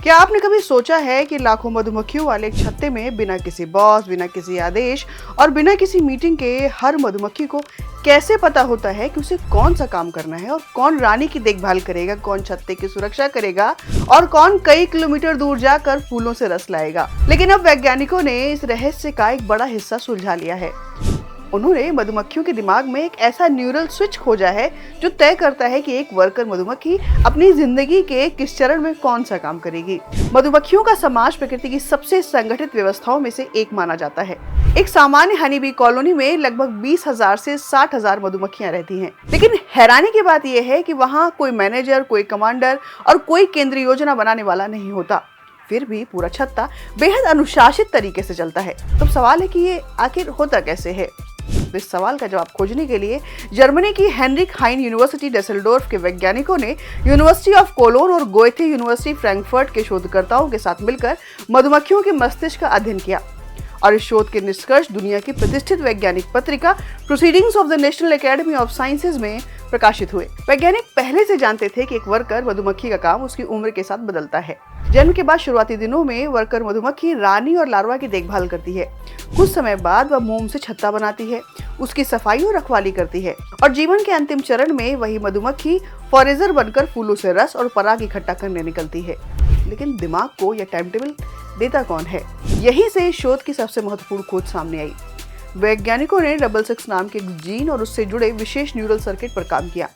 क्या आपने कभी सोचा है कि लाखों मधुमक्खियों वाले एक छत्ते में बिना किसी बॉस, बिना किसी आदेश और बिना किसी मीटिंग के हर मधुमक्खी को कैसे पता होता है कि उसे कौन सा काम करना है और कौन रानी की देखभाल करेगा, कौन छत्ते की सुरक्षा करेगा और कौन कई किलोमीटर दूर जाकर फूलों से रस लाएगा। लेकिन अब वैज्ञानिकों ने इस रहस्य का एक बड़ा हिस्सा सुलझा लिया है। उन्होंने मधुमक्खियों के दिमाग में एक ऐसा न्यूरल स्विच खोजा है जो तय करता है कि एक वर्कर मधुमक्खी अपनी जिंदगी के किस चरण में कौन सा काम करेगी। मधुमक्खियों का समाज प्रकृति की सबसे संगठित व्यवस्थाओं में से एक माना जाता है। एक सामान्य हनी बी कॉलोनी में लगभग 20,000 से 60,000 मधुमक्खियां रहती हैं। लेकिन हैरानी की बात यह है कि वहाँ कोई मैनेजर, कोई कमांडर और कोई केंद्रीय योजना बनाने वाला नहीं होता। फिर भी पूरा छत्ता बेहद अनुशासित तरीके से चलता है। तो सवाल है कि ये आखिर होता कैसे है। इस सवाल का जवाब खोजने के लिए जर्मनी की हेनरिक हाइन यूनिवर्सिटी डेसलडोर्फ के वैज्ञानिकों ने यूनिवर्सिटी ऑफ कोलोन और गोएथे यूनिवर्सिटी फ्रैंकफर्ट के शोधकर्ताओं के साथ मिलकर मधुमक्खियों के मस्तिष्क का अध्ययन किया और इस शोध के निष्कर्ष दुनिया की प्रतिष्ठित वैज्ञानिक पत्रिका proceedings of the national academy of sciences में प्रकाशित हुए। वैज्ञानिक पहले से जानते थे कि एक वर्कर मधुमक्खी का काम उसकी उम्र के साथ बदलता है। जन्म के बाद शुरुआती दिनों में वर्कर मधुमक्खी रानी और लार्वा की देखभाल करती है। कुछ समय बाद वह मोम से छत्ता बनाती है, उसकी सफाई और रखवाली करती है और जीवन के अंतिम चरण में वही मधुमक्खी फॉरेजर बनकर फूलों से रस और पराग इकट्ठा करने निकलती है। लेकिन दिमाग को यह टाइम टेबल देता कौन है? यहीं से इस शोध की सबसे महत्वपूर्ण खोज सामने आई। वैज्ञानिकों ने डबल सिक्स नाम के एक जीन और उससे जुड़े विशेष न्यूरल सर्किट पर काम किया।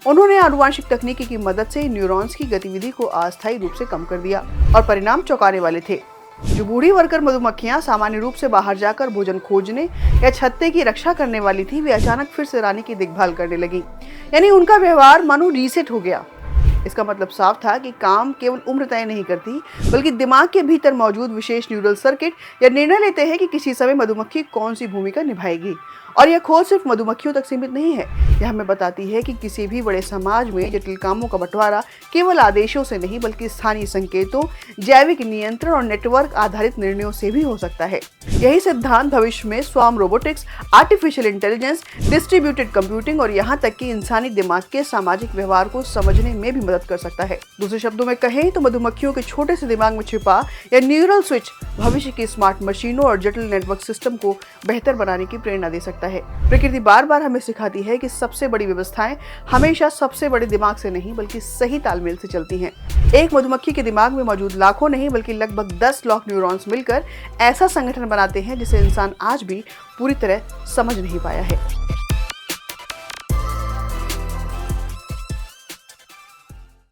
उन्होंने आनुवंशिक तकनीकी की मदद से न्यूरॉन्स की गतिविधि को अस्थायी रूप से कम कर दिया और परिणाम चौंकाने वाले थे। जो बूढ़ी वर्कर मधुमक्खियां सामान्य रूप से बाहर जाकर भोजन खोजने या छत्ते की रक्षा करने वाली थी, वे अचानक फिर से रानी की देखभाल करने लगी। यानी उनका व्यवहार मानो रीसेट हो गया। इसका मतलब साफ था कि काम केवल उम्र तय नहीं करती, बल्कि दिमाग के भीतर मौजूद विशेष न्यूरल सर्किट यह निर्णय लेते हैं कि किसी समय मधुमक्खी कौन सी भूमिका निभाएगी। और यह खोज सिर्फ मधुमक्खियों तक सीमित नहीं है, यह हमें बताती है कि किसी भी बड़े समाज में जटिल कामों का बंटवारा केवल आदेशों से नहीं, बल्कि स्थानीय संकेतों, जैविक नियंत्रण और नेटवर्क आधारित निर्णयों से भी हो सकता है। यही सिद्धांत भविष्य में swarm robotics, artificial intelligence, distributed computing और यहाँ तक कि इंसानी दिमाग के सामाजिक व्यवहार को समझने में भी मदद कर सकता है। दूसरे शब्दों में कहें तो मधुमक्खियों के छोटे से दिमाग में छिपा यह न्यूरल स्विच भविष्य की स्मार्ट मशीनों और जटिल नेटवर्क सिस्टम को बेहतर बनाने की प्रेरणा दे सकता है। प्रकृति बार बार हमें सिखाती है कि सबसे बड़ी व्यवस्थाएं हमेशा सबसे बड़े दिमाग से नहीं, बल्कि सही तालमेल से चलती हैं। एक मधुमक्खी के दिमाग में मौजूद लाखों नहीं, बल्कि लगभग 10 लाख न्यूरॉन्स मिलकर ऐसा संगठन बनाते हैं जिसे इंसान आज भी पूरी तरह समझ नहीं पाया है।